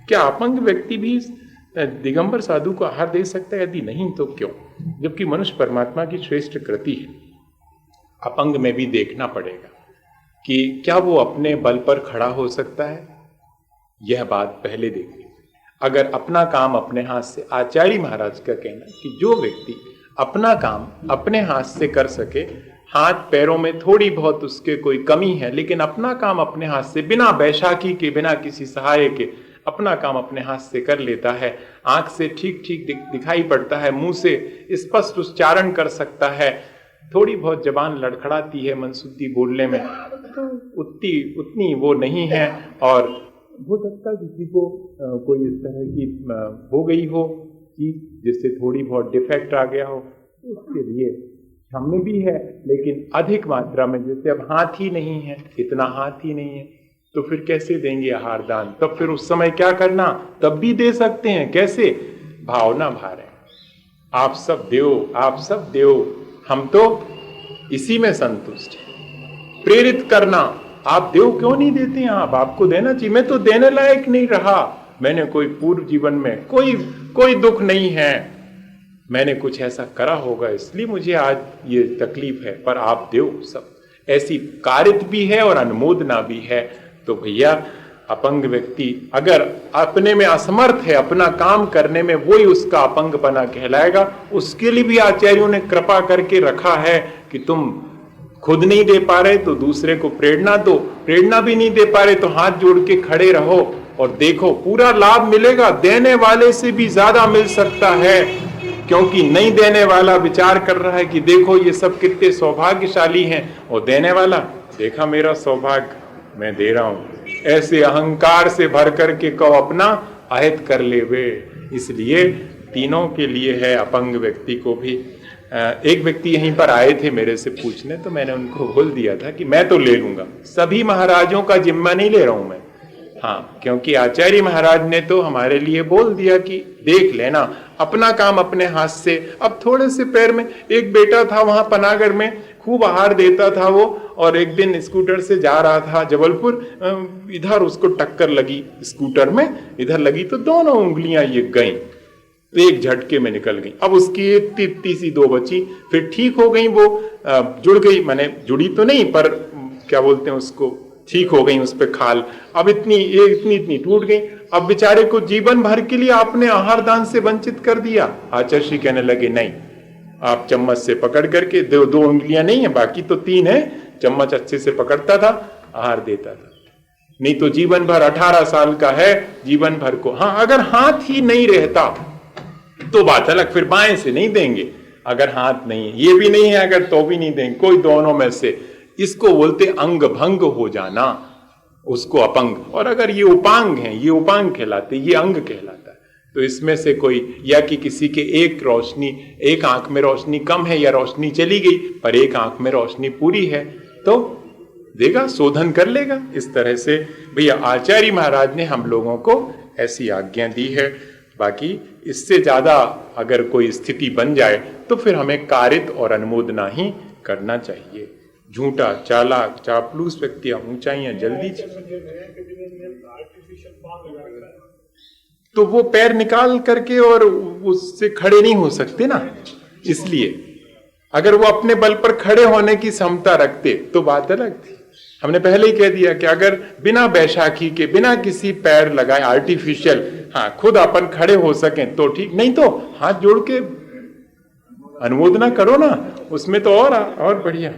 क्या अपंग व्यक्ति भी दिगंबर साधु को आहार दे सकता है? यदि नहीं तो क्यों? जबकि मनुष्य परमात्मा की श्रेष्ठ कृति है। अपंग में भी देखना पड़ेगा कि क्या वो अपने बल पर खड़ा हो सकता है। यह बात पहले देखनी। अगर अपना काम अपने हाथ से, आचार्य महाराज का कहना कि जो व्यक्ति अपना काम अपने हाथ से कर सके, हाथ पैरों में थोड़ी बहुत उसके कोई कमी है, लेकिन अपना काम अपने हाथ से बिना बैशाखी के, बिना किसी सहाय के अपना काम अपने हाथ से कर लेता है, आंख से ठीक ठीक दिखाई पड़ता है, मुंह से स्पष्ट उच्चारण कर सकता है, थोड़ी बहुत जबान लड़खड़ाती है मनसुद्धि बोलने में, तो उतनी वो नहीं है। और हो सकता है किसी को कोई इस तरह की हो गई हो चीज जिससे थोड़ी बहुत डिफेक्ट आ गया हो, उसके लिए क्षम्य भी है। लेकिन अधिक मात्रा में, जैसे अब हाथ ही नहीं है, इतना हाथ ही नहीं है, तो फिर कैसे देंगे आहार दान? तब फिर उस समय क्या करना? तब भी दे सकते हैं। कैसे? भावना भा रहे, आप सब देओ, आप सब देओ, हम तो इसी में संतुष्ट हैं। प्रेरित करना, आप देव क्यों नहीं देते हैं? आप, आपको देना चाहिए। मैं तो देने लायक नहीं रहा, मैंने कोई पूर्व जीवन में कोई दुख नहीं है, मैंने कुछ ऐसा करा होगा इसलिए मुझे आज ये तकलीफ है, पर आप देव सब। ऐसी कारित भी है और अनुमोदना भी है। तो भैया, अपंग व्यक्ति अगर अपने में असमर्थ है, अपना काम करने में, वही उसका अपंगपना कहलाएगा। उसके लिए भी आचार्यों ने कृपा करके रखा है कि तुम खुद नहीं दे पा रहे तो दूसरे को प्रेरणा दो, प्रेरणा भी नहीं दे पा रहे तो हाथ जोड़ के खड़े रहो और देखो, पूरा लाभ मिलेगा। देने वाले से भी ज्यादा मिल सकता है, क्योंकि नहीं देने वाला विचार कर रहा है कि देखो ये सब कितने सौभाग्यशाली हैं, और देने वाला, देखा मेरा सौभाग्य, मैं दे रहा हूं, ऐसे अहंकार से भर करके कहो अपना अहित कर ले वे। इसलिए तीनों के लिए है, अपंग व्यक्ति को भी। एक व्यक्ति यहीं पर आए थे मेरे से पूछने, तो मैंने उनको बोल दिया था कि मैं तो ले लूंगा, सभी महाराजों का जिम्मा नहीं ले रहा हूं मैं। हाँ, क्योंकि आचार्य महाराज ने तो हमारे लिए बोल दिया कि देख लेना, अपना काम अपने हाथ से। अब थोड़े से पैर में, एक बेटा था वहां पनागढ़ में, खूब आहार देता था वो, और एक दिन स्कूटर से जा रहा था जबलपुर, इधर उसको टक्कर लगी स्कूटर में, इधर लगी तो दोनों उंगलियां ये गई, तो एक झटके में निकल गई। अब उसकी इतनी सी दो बची, फिर ठीक हो गई, वो जुड़ गई, माने जुड़ी तो नहीं पर क्या बोलते हैं उसको, ठीक हो गई उस पे खाल। अब इतनी टूट गई। अब बेचारे को जीवन भर के लिए आपने आहार दान से वंचित कर दिया। आचार्य श्री कहने लगे नहीं, आप चम्मच से पकड़ करके, दो उंगलियां नहीं है, बाकी तो 3 है, चम्मच अच्छे से पकड़ता था, आहार देता था। नहीं तो जीवन भर, 18 साल का है, जीवन भर को। हाँ, अगर हाथ ही नहीं रहता तो बात अलग, फिर बाएं से नहीं देंगे। अगर हाथ नहीं है, ये भी नहीं है अगर, तो भी नहीं देंगे, कोई दोनों में से। इसको बोलते अंग भंग हो जाना, उसको अपंग। और अगर ये उपांग हैं, ये उपांग कहलाते, ये अंग कहलाता है। तो इसमें से कोई, या कि किसी के एक आंख में रोशनी कम है या रोशनी चली गई, पर एक आंख में रोशनी पूरी है, तो देगा, शोधन कर लेगा। इस तरह से भैया आचार्य महाराज ने हम लोगों को ऐसी आज्ञा दी है। बाकी इससे ज्यादा अगर कोई स्थिति बन जाए तो फिर हमें कारित और अनुमोदना ही करना चाहिए। झूठा, चालाक, चापलूस व्यक्ति ऊंचाइयां जल्दी, तो वो पैर निकाल करके और उससे खड़े नहीं हो सकते ना। इसलिए अगर वो अपने बल पर खड़े होने की क्षमता रखते तो बात अलग थी। हमने पहले ही कह दिया कि अगर बिना बैशाखी के, बिना किसी पैर लगाए, आर्टिफिशियल, हाँ, खुद अपन खड़े हो सकें तो ठीक, नहीं तो हाथ जोड़ के अनुमोदना करो ना, उसमें तो और बढ़िया।